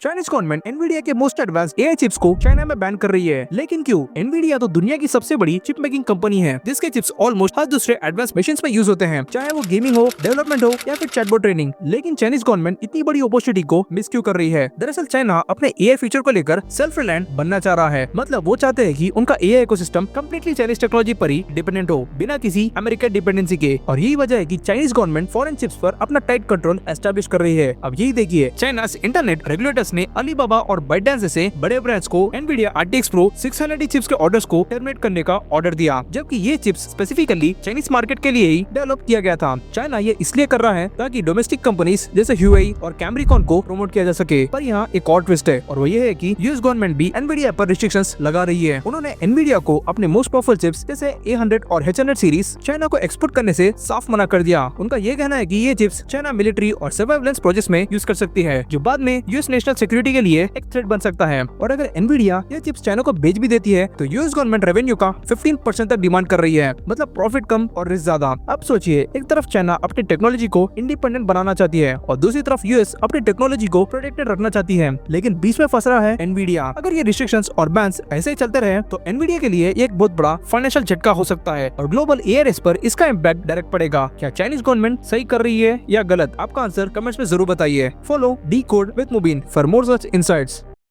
Chinese government Nvidia के most advance AI chips को China में बैन कर रही है। लेकिन क्यों? एनवीडिया तो दुनिया की सबसे बड़ी चिप मेकिंग कंपनी है, जिसके चिप्स ऑलमोस्ट हर दूसरे एडवांस मशीन्स में यूज होते हैं, चाहे वो गेमिंग हो, डेवलपमेंट हो या फिर चैटबॉट ट्रेनिंग। लेकिन चाइनीज गवर्नमेंट इतनी बड़ी अपॉर्चुनिटी को मिस क्यों कर रही है? दरअसल चाइना अपने एआई फ्यूचर को लेकर सेल्फ रिलायंट बनना चाह रहा है। मतलब वो चाहते हैं कि उनका AI ecosystem completely Chinese technology पर ही डिपेंडेंट हो, बिना किसी अमेरिकन डिपेंडेंसी के। और यही वजह है कि चाइनीज गवर्नमेंट फॉरेन चिप्स पर अपना टाइट कंट्रोल एस्टैब्लिश कर रही है। अब यही देखिए, चाइना इंटरनेट रेगुलेटर्स ने अलीबाबा और बाइटेंस जैसे बड़े ब्रांड्स को एनवीडिया RTX Pro 600 चिप्स के ऑर्डर्स को टर्मिनेट करने का ऑर्डर दिया, जबकि ये चिप्स स्पेसिफिकली चाइनीज मार्केट के लिए ही डेवलप किया गया था। चाइना ये इसलिए कर रहा है ताकि डोमेस्टिक कंपनीज जैसे Huawei और Cambricon को प्रमोट किया जा सके। पर यहाँ एक और ट्विस्ट है, और वो ये है कि यूएस गवर्नमेंट भी एनवीडिया पर रिस्ट्रिक्शंस लगा रही है। उन्होंने एनवीडिया को अपने मोस्ट पावरफुल चिप्स जैसे A100 और H100 सीरीज चाइना को एक्सपोर्ट करने से साफ मना कर दिया। उनका ये कहना है कि ये चिप्स चाइना मिलिट्री और सर्वाइलेंस प्रोजेक्ट्स में यूज कर सकती है, जो बाद में यूएस नेशनल सिक्योरिटी के लिए एक थ्रेट बन सकता है। और अगर एनवीडिया ये चिप्स चाइना को बेच भी देती है तो यूएस गवर्नमेंट रेवेन्यू का 15% तक डिमांड कर रही है। मतलब प्रॉफिट कम और रिस्क ज्यादा। अब सोचिए, एक तरफ चाइना अपनी टेक्नोलॉजी को इंडिपेंडेंट बनाना चाहती है और दूसरी तरफ यूएस अपनी टेक्नोलॉजी को प्रोटेक्टेड रखना चाहती है, लेकिन बीच में फंस रहा है एनवीडिया। अगर ये रिस्ट्रिक्शंस और बैन्स ऐसे ही चलते रहे तो एनवीडिया के लिए एक बहुत बड़ा फाइनेंशियल झटका हो सकता है और ग्लोबल एआई रेस पर इसका इम्पैक्ट डायरेक्ट पड़ेगा। क्या चाइनीज गवर्नमेंट सही कर रही है या गलत? आपका आंसर कमेंट्स में जरूर बताइए। Follow the code with Mubeen for more such insights.